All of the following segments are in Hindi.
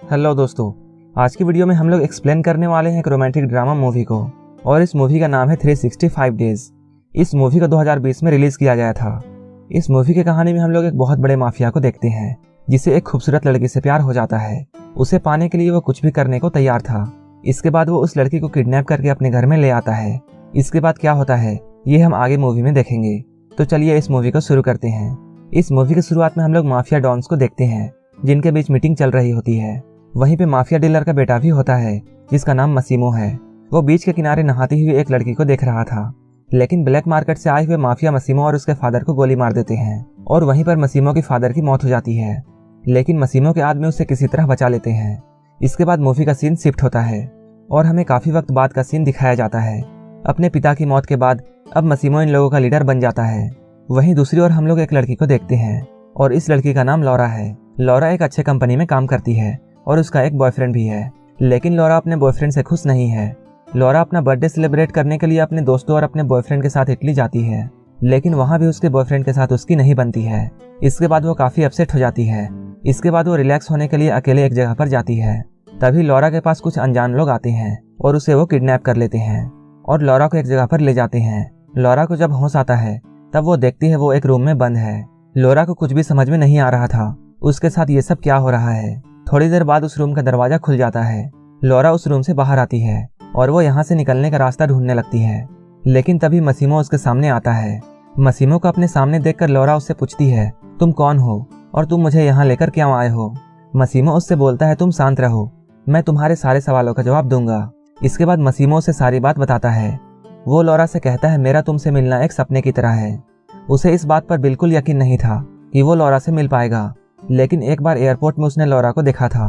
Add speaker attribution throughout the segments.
Speaker 1: हेलो दोस्तों, आज की वीडियो में हम लोग एक्सप्लेन करने वाले हैं एक रोमांटिक ड्रामा मूवी को और इस मूवी का नाम है 365 डेज। इस मूवी को 2020 में रिलीज किया गया था। इस मूवी की कहानी में हम लोग एक बहुत बड़े माफिया को देखते हैं जिसे एक खूबसूरत लड़की से प्यार हो जाता है। उसे पाने के लिए वो कुछ भी करने को तैयार था। इसके बाद वो उस लड़की को किडनैप करके अपने घर में ले आता है। इसके बाद क्या होता है ये हम आगे मूवी में देखेंगे। तो चलिए इस मूवी को शुरू करते हैं। इस मूवी की शुरुआत में हम लोग माफिया डॉन्स को देखते हैं जिनके बीच मीटिंग चल रही होती है। वहीं पे माफिया डीलर का बेटा भी होता है जिसका नाम मसीमो है। वो बीच के किनारे नहाती हुई एक लड़की को देख रहा था, लेकिन ब्लैक मार्केट से आए हुए माफिया मसीमो और उसके फादर को गोली मार देते हैं और वहीं पर मसीमो की फादर की मौत हो जाती है। लेकिन मसीमो के आदमी उसे किसी तरह बचा लेते हैं। इसके बाद मूवी का सीन शिफ्ट होता है और हमें काफी वक्त बाद का सीन दिखाया जाता है। अपने पिता की मौत के बाद अब मसीमो इन लोगों का लीडर बन जाता है। वहीं दूसरी ओर हम लोग एक लड़की को देखते हैं और इस लड़की का नाम लौरा है। लौरा एक अच्छे कंपनी में काम करती है और उसका एक बॉयफ्रेंड भी है, लेकिन लौरा अपने बॉयफ्रेंड से खुश नहीं है। लौरा अपना बर्थडे सेलिब्रेट करने के लिए अपने दोस्तों और अपने बॉयफ्रेंड के साथ इटली जाती है, लेकिन वहां भी उसके बॉयफ्रेंड के साथ उसकी नहीं बनती है। इसके बाद वो काफी अपसेट हो जाती है। इसके बाद वो रिलैक्स होने के लिए अकेले एक जगह पर जाती है। तभी लौरा के पास कुछ अनजान लोग आते हैं और उसे वो किडनैप कर लेते हैं और लौरा को एक जगह पर ले जाते हैं। लौरा को जब होश आता है तब वो देखती है वो एक रूम में बंद है। लौरा को कुछ भी समझ में नहीं आ रहा था उसके साथ ये सब क्या हो रहा है। थोड़ी देर बाद उस रूम का दरवाजा खुल जाता है। लौरा उस रूम से बाहर आती है और वो यहाँ से निकलने का रास्ता ढूंढने लगती है, लेकिन तभी मसीमो उसके सामने आता है। मसीमो को अपने सामने देखकर लौरा उससे पूछती है, तुम कौन हो और तुम मुझे यहाँ लेकर क्यों आए हो। मसीमो उससे बोलता है, तुम शांत रहो, मैं तुम्हारे सारे सवालों का जवाब दूंगा। इसके बाद मसीमो उसे सारी बात बताता है। वो लौरा से कहता है, मेरा तुमसे मिलना एक सपने की तरह है। उसे इस बात पर बिल्कुल यकीन नहीं था कि वो लौरा से मिल पाएगा, लेकिन एक बार एयरपोर्ट में उसने लौरा को देखा था।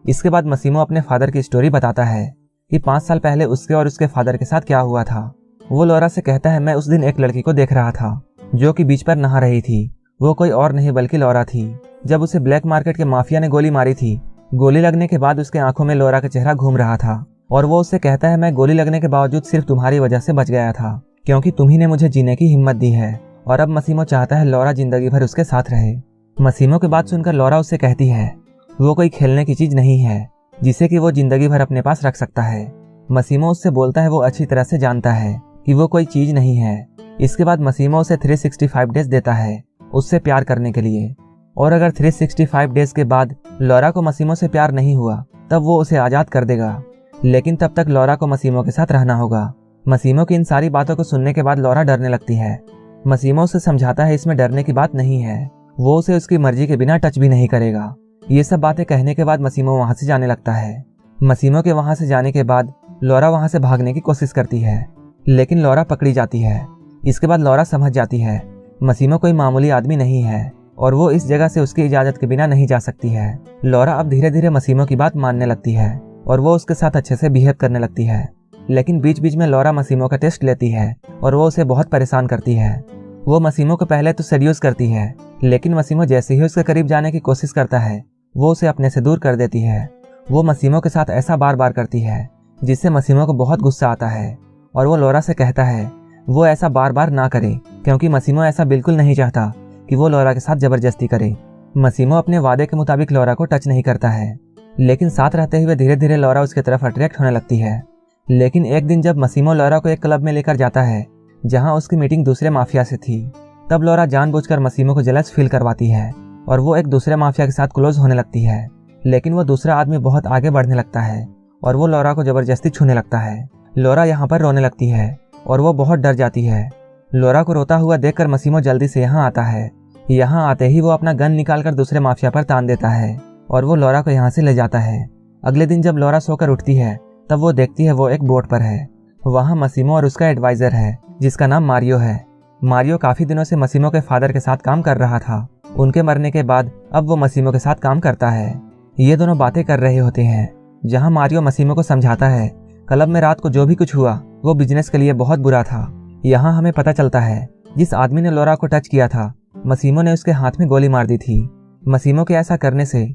Speaker 1: इसके बाद मसीमो अपने फादर की स्टोरी बताता है कि 5 साल पहले उसके और उसके फादर के साथ क्या हुआ था। वो लौरा से कहता है, मैं उस दिन एक लड़की को देख रहा था जो कि बीच पर नहा रही थी। वो कोई और नहीं बल्कि लौरा थी। जब उसे ब्लैक मार्केट के माफिया ने गोली मारी थी, गोली लगने के बाद उसके आंखों में लौरा का चेहरा घूम रहा था और वो उससे कहता है, मैं गोली लगने के बावजूद सिर्फ तुम्हारी वजह से बच गया था, क्योंकि तुम्ही ने मुझे जीने की हिम्मत दी है। और अब मसीमो चाहता है लौरा जिंदगी भर उसके साथ रहे। मसीमो की बात सुनकर लौरा उससे कहती है वो कोई खेलने की चीज नहीं है जिसे कि वो जिंदगी भर अपने पास रख सकता है। मसीमो उससे बोलता है वो अच्छी तरह से जानता है कि वो कोई चीज नहीं है। इसके बाद मसीमो उसे 365 डेज देता है उससे प्यार करने के लिए, और अगर 365 डेज के बाद लौरा को मसीमो से प्यार नहीं हुआ तब वो उसे आजाद कर देगा, लेकिन तब तक लौरा को मसीमो के साथ रहना होगा। मसीमो की इन सारी बातों को सुनने के बाद लौरा डरने लगती है। मसीमो उसे समझाता है इसमें डरने की बात नहीं है, वो उसे उसकी मर्जी के बिना टच भी नहीं करेगा। ये सब बातें कहने के बाद मसीमो वहां से जाने लगता है। मसीमो के वहां से जाने के बाद लौरा वहां से भागने की कोशिश करती है, लेकिन लौरा पकड़ी जाती है। इसके बाद लौरा समझ जाती है मसीमो कोई मामूली आदमी नहीं है और वो इस जगह से उसकी इजाजत के बिना नहीं जा सकती है। लौरा अब धीरे धीरे मसीमो की बात मानने लगती है और वो उसके साथ अच्छे से बिहेव करने लगती है, लेकिन बीच बीच में लौरा मसीमो का टेस्ट लेती है और वो उसे बहुत परेशान करती है। वो मसीमो को पहले तो सेड्यूस करती है, लेकिन मसीमो जैसे ही उसके करीब जाने की कोशिश करता है वो उसे अपने से दूर कर देती है। वो मसीमो के साथ ऐसा बार बार करती है जिससे मसीमो को बहुत गुस्सा आता है और वो लौरा से कहता है वो ऐसा बार बार ना करे, क्योंकि मसीमो ऐसा बिल्कुल नहीं चाहता कि वो लौरा के साथ जबरदस्ती करे। मसीमो अपने वादे के मुताबिक लौरा को टच नहीं करता है, लेकिन साथ रहते हुए धीरे धीरे लौरा उसकी तरफ अट्रैक्ट होने लगती है। लेकिन एक दिन जब मसीमो लौरा को एक क्लब में लेकर जाता है जहां उसकी मीटिंग दूसरे माफिया से थी, तब लौरा जानबूझकर मसीमो को जेलस फील करवाती है और वो एक दूसरे माफिया के साथ क्लोज होने लगती है। लेकिन वो दूसरा आदमी बहुत आगे बढ़ने लगता है और वो लौरा को जबरदस्ती छूने लगता है। लौरा यहाँ पर रोने लगती है और वो बहुत डर जाती है। लौरा को रोता हुआ देखकर मसीमो जल्दी से यहाँ आता है। यहाँ आते ही वो अपना गन निकालकर दूसरे माफिया पर तान देता है और वो लौरा को यहाँ से ले जाता है। अगले दिन जब लौरा सोकर उठती है तब वो देखती है वो एक बोट पर है। वहाँ मसीमो और उसका एडवाइजर है जिसका नाम मारियो है। मारियो काफी दिनों से मसीमो के फादर के साथ काम कर रहा था। उनके मरने के बाद अब वो मसीमो के साथ काम करता है। ये दोनों बातें कर रहे होते हैं जहाँ मारियो मसीमो को समझाता है क्लब में रात को जो भी कुछ हुआ वो बिजनेस के लिए बहुत बुरा था। यहाँ हमें पता चलता है जिस आदमी ने लौरा को टच किया था मसीमो ने उसके हाथ में गोली मार दी थी। मसीमो के ऐसा करने से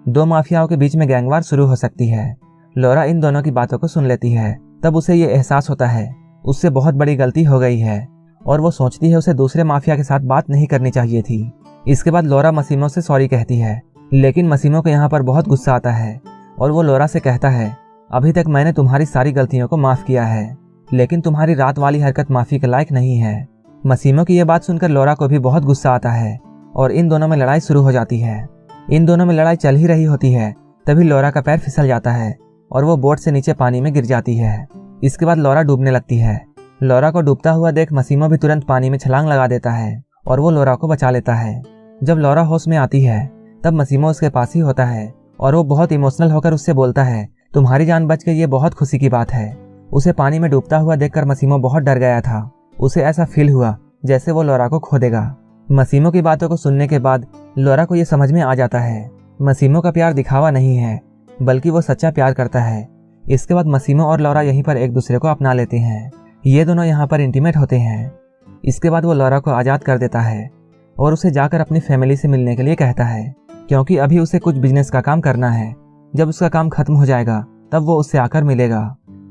Speaker 1: दो माफियाओं के बीच में गैंगवार शुरू हो सकती है। लौरा इन दोनों की बातों को सुन लेती है। तब उसे ये एहसास होता है उससे बहुत बड़ी गलती हो गई है और वो सोचती है उसे दूसरे माफिया के साथ बात नहीं करनी चाहिए थी। इसके बाद लौरा मसीमो से सॉरी कहती है, लेकिन मसीमो को यहाँ पर बहुत गुस्सा आता है और वो लोरा से कहता है, अभी तक मैंने तुम्हारी सारी गलतियों को माफ़ किया है, लेकिन तुम्हारी रात वाली हरकत माफ़ी के लायक नहीं है। मसीमो की यह बात सुनकर लोरा को भी बहुत गुस्सा आता है और इन दोनों में लड़ाई शुरू हो जाती है। इन दोनों में लड़ाई चल ही रही होती है, तभी लोरा का पैर फिसल जाता है और वो बोट से नीचे पानी में गिर जाती है। इसके बाद लोरा डूबने लगती है। लोरा को डूबता हुआ देख मसीमो भी तुरंत पानी में छलांग लगा देता है और वो लोरा को बचा लेता है। जब लोरा होश में आती है तब मसीमो उसके पास ही होता है और वो बहुत इमोशनल होकर उससे बोलता है, तुम्हारी जान बच गई, ये बहुत खुशी की बात है। उसे पानी में डूबता हुआ देखकर मसीमो बहुत डर गया था। उसे ऐसा फील हुआ जैसे वो लोरा को खो देगा। मसीमो की बातों को सुनने के बाद लोरा को ये समझ में आ जाता है, मसीमो का प्यार दिखावा नहीं है, बल्कि वो सच्चा प्यार करता है। इसके बाद मसीमो और लोरा यहीं पर एक दूसरे को अपना लेते हैं। ये दोनों यहाँ पर इंटीमेट होते हैं। इसके बाद वो लोरा को आज़ाद कर देता है और उसे जाकर अपनी फैमिली से मिलने के लिए कहता है, क्योंकि अभी उसे कुछ बिजनेस का काम करना है। जब उसका काम खत्म हो जाएगा तब वो उससे आकर मिलेगा।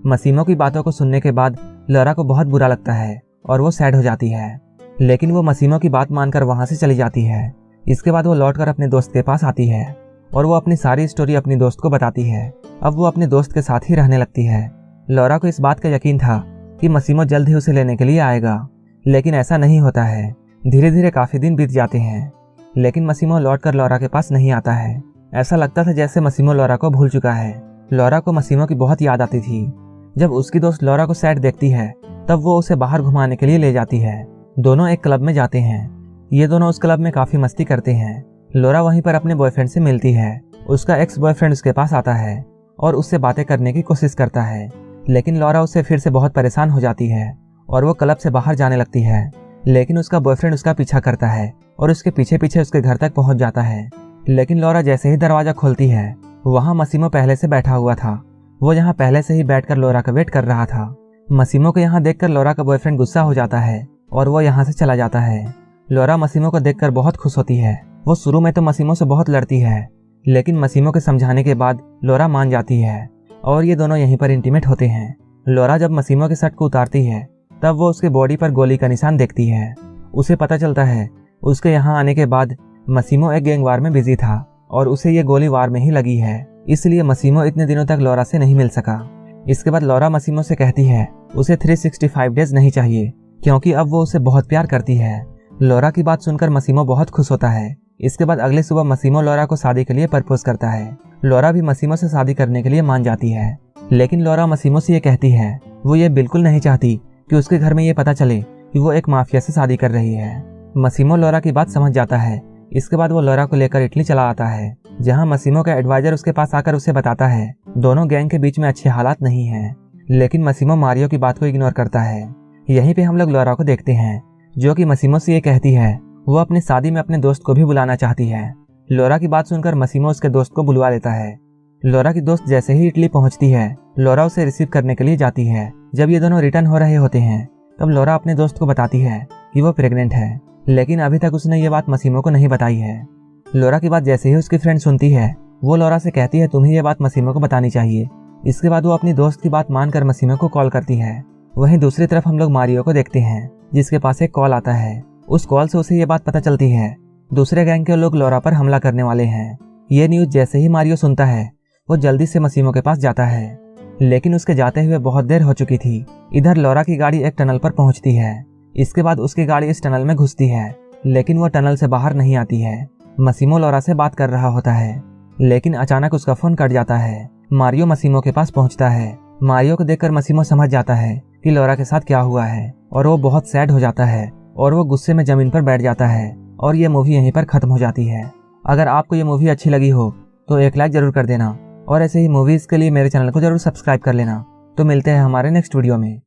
Speaker 1: मसीमो की बातों को सुनने के बाद लोरा को बहुत बुरा लगता है और वो सैड हो जाती है, लेकिन वो मसीमो की बात मानकर वहाँ से चली जाती है। इसके बाद वो लौटकर अपने दोस्त के पास आती है और वो अपनी सारी स्टोरी अपनी दोस्त को बताती है। अब वो अपने दोस्त के साथ ही रहने लगती है। लोरा को इस बात का यकीन था कि मसीमो जल्द ही उसे लेने के लिए आएगा, लेकिन ऐसा नहीं होता है। धीरे धीरे काफ़ी दिन बीत जाते हैं, लेकिन मसीमो लौटकर लोरा के पास नहीं आता है। ऐसा लगता था जैसे मसीमो लोरा को भूल चुका है। लोरा को मसीमो की बहुत याद आती थी। जब उसकी दोस्त लोरा को सैड देखती है तब वो उसे बाहर घुमाने के लिए ले जाती है। दोनों एक क्लब में जाते हैं। ये दोनों उस क्लब में काफ़ी मस्ती करते हैं। लोरा वहीं पर अपने बॉयफ्रेंड से मिलती है। उसका एक्स बॉयफ्रेंड उसके पास आता है और उससे बातें करने की कोशिश करता है, लेकिन लोरा उससे फिर से बहुत परेशान हो जाती है और वो क्लब से बाहर जाने लगती है। लेकिन उसका बॉयफ्रेंड उसका पीछा करता है और उसके पीछे पीछे उसके घर तक पहुंच जाता है। लेकिन लोरा जैसे ही दरवाज़ा खोलती है वहाँ मसीमो पहले से बैठा हुआ था। वो यहाँ पहले से ही बैठकर लोरा का वेट कर रहा था। मसीमो को यहाँ देखकर लोरा का बॉयफ्रेंड गुस्सा हो जाता है और वो यहाँ से चला जाता है। लोरा मसीमो को देखकर बहुत खुश होती है। वो शुरू में तो मसीमो से बहुत लड़ती है, लेकिन मसीमो के समझाने के बाद लोरा मान जाती है और ये दोनों यहीं पर इंटीमेट होते हैं। लोरा जब मसीमो के शर्ट को उतारती है तब वो उसके बॉडी पर गोली का निशान देखती है। उसे पता चलता है उसके यहाँ आने के बाद मसीमो एक गैंग वार में बिजी था और उसे ये गोली वार में ही लगी है, इसलिए मसीमो इतने दिनों तक लोरा से नहीं मिल सका। इसके बाद लोरा मसीमो से कहती है उसे 365 डेज नहीं चाहिए, क्योंकि अब वो उसे बहुत प्यार करती है। लोरा की बात सुनकर मसीमो बहुत खुश होता है। इसके बाद अगले सुबह मसीमो लोरा को शादी के लिए प्रपोज करता है। लोरा भी मसीमो से शादी करने के लिए मान जाती है, लेकिन लोरा मसीमो से ये कहती है वो ये बिल्कुल नहीं चाहती कि उसके घर में ये पता चले कि वो एक माफिया से शादी कर रही है। मसीमो लोरा की बात समझ जाता है। इसके बाद वो लोरा को लेकर इटली चला आता है, जहाँ मसीमो का एडवाइजर उसके पास आकर उसे बताता है दोनों गैंग के बीच में अच्छे हालात नहीं हैं, लेकिन मसीमो मारियो की बात को इग्नोर करता है। यहीं पे हम लोग लोरा को देखते हैं, जो कि मसीमो से ये कहती है वो अपनी शादी में अपने दोस्त को भी बुलाना चाहती है। लोरा की बात सुनकर मसीमो उसके दोस्त को बुलवा लेता है। लोरा की दोस्त जैसे ही इटली पहुंचती है, लोरा उसे रिसीव करने के लिए जाती है। जब ये दोनों रिटर्न हो रहे होते हैं तब लोरा अपने दोस्त को बताती है कि वो प्रेग्नेंट है, लेकिन अभी तक उसने ये बात मसीमो को नहीं बताई है। लोरा की बात जैसे ही उसकी फ्रेंड सुनती है, वो लोरा से कहती है तुम्हें ये बात मसीमो को बतानी चाहिए। इसके बाद वो अपनी दोस्त की बात मानकर मसीमो को कॉल करती है। वहीं दूसरी तरफ हम लोग मारियो को देखते हैं, जिसके पास एक कॉल आता है। उस कॉल से उसे ये बात पता चलती है दूसरे गैंग के लोग लोरा पर हमला करने वाले हैं। ये न्यूज़ जैसे ही मारियो सुनता है वो जल्दी से मसीमो के पास जाता है, लेकिन उसके जाते हुए बहुत देर हो चुकी थी। इधर लोरा की गाड़ी एक टनल पर पहुंचती है। इसके बाद उसकी गाड़ी इस टनल में घुसती है, लेकिन वो टनल से बाहर नहीं आती है। मसीमो लोरा से बात कर रहा होता है, लेकिन अचानक उसका फोन कट जाता है। मारियो मसीमो के पास पहुंचता है। मारियो को देखकर मसीमो समझ जाता है कि लोरा के साथ क्या हुआ है और वो बहुत सैड हो जाता है और वो गुस्से में जमीन पर बैठ जाता है और ये मूवी यहीं पर खत्म हो जाती है। अगर आपको ये मूवी अच्छी लगी हो तो एक लाइक जरूर कर देना और ऐसे ही मूवीज के लिए मेरे चैनल को जरूर सब्सक्राइब कर लेना। तो मिलते हैं हमारे नेक्स्ट वीडियो में।